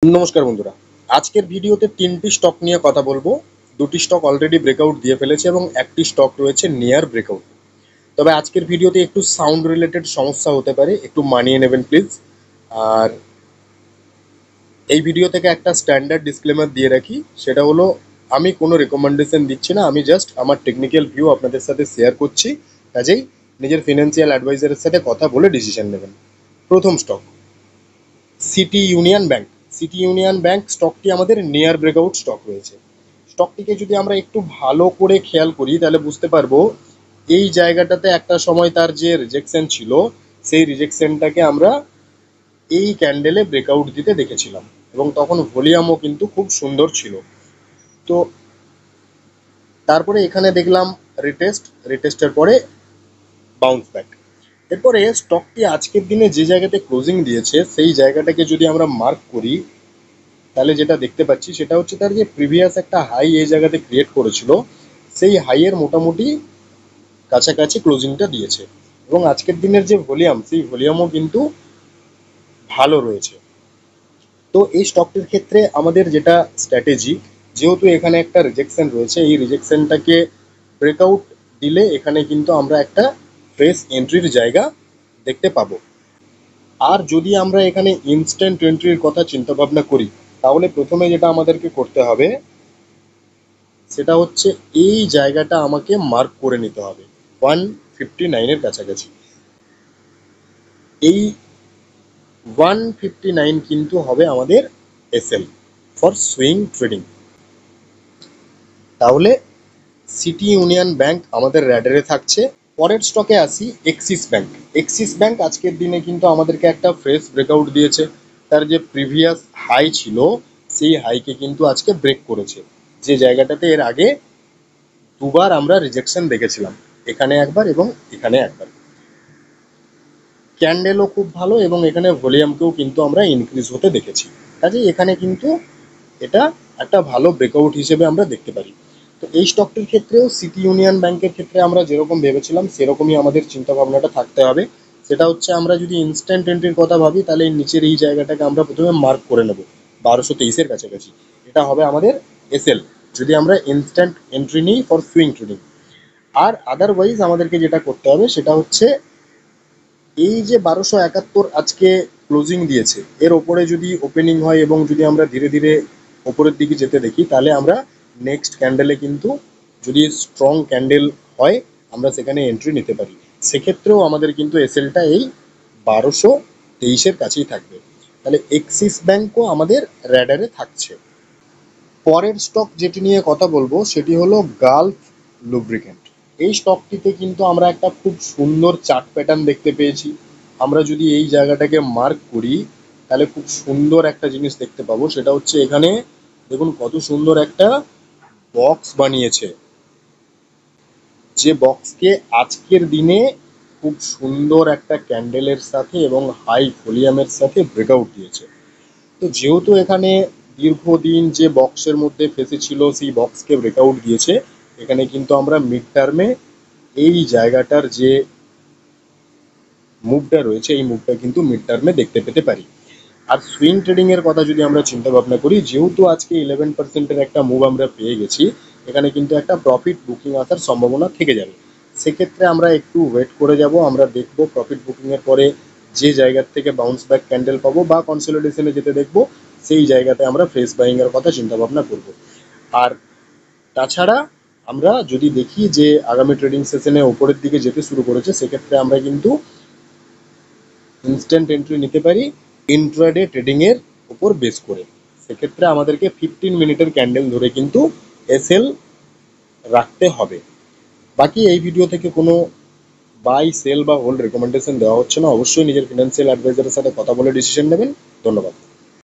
নমস্কার বন্ধুরা, আজকের ভিডিওতে তিনটি স্টক নিয়ে কথা বলবো। দুটি স্টক অলরেডি ব্রেকআউট দিয়ে ফেলেছে এবং একটি স্টক রয়েছে নিয়ার ব্রেকআউট। তবে আজকের ভিডিওতে একটু সাউন্ড রিলেটেড সমস্যা হতে পারে, একটু মানিয়ে নেবেন প্লিজ। আর এই ভিডিও থেকে একটা স্ট্যান্ডার্ড ডিসক্লেমার দিয়ে রাখি, সেটা হলো আমি কোনো রেকমেন্ডেশন দিচ্ছি না, আমি জাস্ট আমার টেকনিক্যাল ভিউ আপনাদের সাথে শেয়ার করছি। কাজেই নিজের ফিনান্সিয়াল অ্যাডভাইজারের সাথে কথা বলে ডিসিশন নেবেন। প্রথম stock city union bank. City union bank স্টকটি আমাদের নিয়ার ব্রেকআউট স্টক রয়েছে। স্টকটিকে যদি আমরা একটু ভালো করে খেয়াল করি তাহলে বুঝতে পারবো এই জায়গাটাতে একটা সময় তার যে রিজেকশন ছিল, সেই রিজেকশনটাকে আমরা এই ক্যান্ডেলে ব্রেকআউট দিতে দেখেছিলাম এবং তখন ভলিউমও কিন্তু খুব সুন্দর ছিল। তো তারপরে এখানে দেখলাম রিটেস্টের পরে বাউন্স ব্যাক। এরপরে স্টকটি আজকের দিনে যে জায়গাতে ক্লোজিং দিয়েছে সেই জায়গাটাকে যদি আমরা মার্ক করি তাহলে যেটা দেখতে পাচ্ছি সেটা হচ্ছে তার যে প্রিভিয়াস একটা হাই এই জায়গাতে ক্রিয়েট করেছিল, সেই হাইয়ের মোটামুটি কাছাকাছি ক্লোজিংটা দিয়েছে এবং আজকের দিনের যে ভলিউম সেই ভলিউমও কিন্তু ভালো রয়েছে। তো এই স্টকটির ক্ষেত্রে আমাদের যেটা স্ট্র্যাটেজি, যেহেতু এখানে একটা রিজেকশন রয়েছে, এই রিজেকশনটাকে ব্রেকআউট দিলে এখানে কিন্তু আমরা একটা ফ্রেশ এন্ট্রির জায়গা দেখতে পাবো। আর যদি আমরা এখানে ইনস্ট্যান্ট এন্ট্রির কথা চিন্তা ভাবনা করি তাহলে প্রথমে যেটা আমাদেরকে করতে হবে সেটা হচ্ছে এই জায়গাটা আমাকে মার্ক করে নিতে হবে 159-এর কাছাকাছি। এই 159 কিন্তু হবে আমাদের এসএল ফর সুইং ট্রেডিং। তাহলে সিটি ইউনিয়ন ব্যাংক আমাদের র্যাডারে থাকছে। পরের স্টকে আসি এক্সিস ব্যাংক। এক্সিস ব্যাংক আজকের দিনে কিন্তু আমাদেরকে একটা ফ্রেশ ব্রেকআউট দিয়েছে। তার যে প্রিভিয়াস হাই ছিল সেই হাইকে কিন্তু আজকে ব্রেক করেছে, যে জায়গাটাতে এর আগে দুবার আমরা রিজেকশন দেখেছিলাম, এখানে একবার এবং এখানে একবার। ক্যান্ডেলও খুব ভালো এবং এখানে ভলিউমকেও কিন্তু আমরা ইনক্রিজ হতে দেখেছি। কাজেই এখানে কিন্তু এটা একটা ভালো ব্রেকআউট হিসেবে আমরা দেখতে পারি। তো এই স্টকটির ক্ষেত্রেও সিটি ইউনিয়ন ব্যাংকের ক্ষেত্রে আমরা যেরকম ভেবেছিলাম সেরকমই আমাদের চিন্তা ভাবনাটা থাকতে হবে। সেটা হচ্ছে আমরা যদি ইনস্ট্যান্ট এন্ট্রির কথা ভাবি তাহলে এই নিচের এই জায়গাটাকে আমরা প্রথমে মার্ক করে নেব 1223-এর কাছাকাছি। এটা হবে আমাদের এসএল যদি আমরা ইনস্ট্যান্ট এন্ট্রি নিই ফর সুইং ট্রেডিং। আর আদারওয়াইজ আমাদেরকে যেটা করতে হবে সেটা হচ্ছে এই যে 1271 আজকে ক্লোজিং দিয়েছে এর ওপরে যদি ওপেনিং হয় এবং যদি আমরা ধীরে ধীরে ওপরের দিকে যেতে দেখি তাহলে আমরা নেক্সট ক্যান্ডেলে কিন্তু যদি স্ট্রং ক্যান্ডেল হয় আমরা সেখানে এন্ট্রি নিতে পারি। সেক্ষেত্রেও আমাদের কিন্তু এসএলটা এই 1223-এর কাছেই থাকবে। তাহলে এক্সিস ব্যাংকও আমাদের র্যাডারে থাকছে। পরের স্টক যেটি নিয়ে কথা বলবো সেটি হলো গালফ লুব্রিকেন্ট। এই স্টকটিতে কিন্তু আমরা একটা খুব সুন্দর চার্ট প্যাটার্ন দেখতে পেয়েছি। আমরা যদি এই জায়গাটাকে মার্ক করি তাহলে খুব সুন্দর একটা জিনিস দেখতে পাবো, সেটা হচ্ছে এখানে দেখুন কত সুন্দর একটা বক্স বানিয়েছে, যে বক্সকে আজকের দিনে খুব সুন্দর একটা ক্যান্ডেলের সাথে এবং হাই ভলিউমের সাথে ব্রেকআউট দিয়েছে। তো যেহেতু এখানে দীর্ঘদিন যে বক্সের মধ্যে ফেসেছিল সেই বক্সকে ব্রেকআউট দিয়েছে, এখানে কিন্তু আমরা মিড টার্মে এই জায়গাটার যে মুভটা রয়েছে এই মুভটা কিন্তু মিড টার্মে দেখতে পেতে পারি। আর সুইং ট্রেডিং এর কথা যদি আমরা চিন্তা ভাবনা করি, যেহেতু আজকে 11%-এর একটা মুভ আমরা পেয়ে গেছি, এখানে কিন্তু একটা প্রফিট বুকিং আসার সম্ভাবনা থেকে যাবে। সেক্ষেত্রে আমরা একটু ওয়েট করে যাব, আমরা দেখবো প্রফিট বুকিং এর পরে যে জায়গার থেকে বাউন্স ব্যাক ক্যান্ডেল পাবো বা কনসলিডেশনে যেতে দেখবো সেই জায়গাতে আমরা ফ্রেশ বাইং এর কথা চিন্তা ভাবনা করব। আর তাছাড়া আমরা যদি দেখি যে আগামী ট্রেডিং সেশনে ওপরের দিকে যেতে শুরু করেছে সেক্ষেত্রে আমরা কিন্তু ইনস্ট্যান্ট এন্ট্রি নিতে পারি ইন্ট্রাডে ট্রেডিং এর উপর বেস করে। সেক্ষেত্রে আমাদেরকে 15 মিনিটের ক্যান্ডেল ধরে কিন্তু এসএল রাখতে হবে। বাকি এই ভিডিও থেকে কোনো বাই সেল বা হোল্ড রেকমেন্ডেশন দেওয়া হচ্ছে না, অবশ্যই নিজের ফিনান্সিয়াল অ্যাডভাইজারের সাথে কথা বলে ডিসিশন নেবেন। ধন্যবাদ।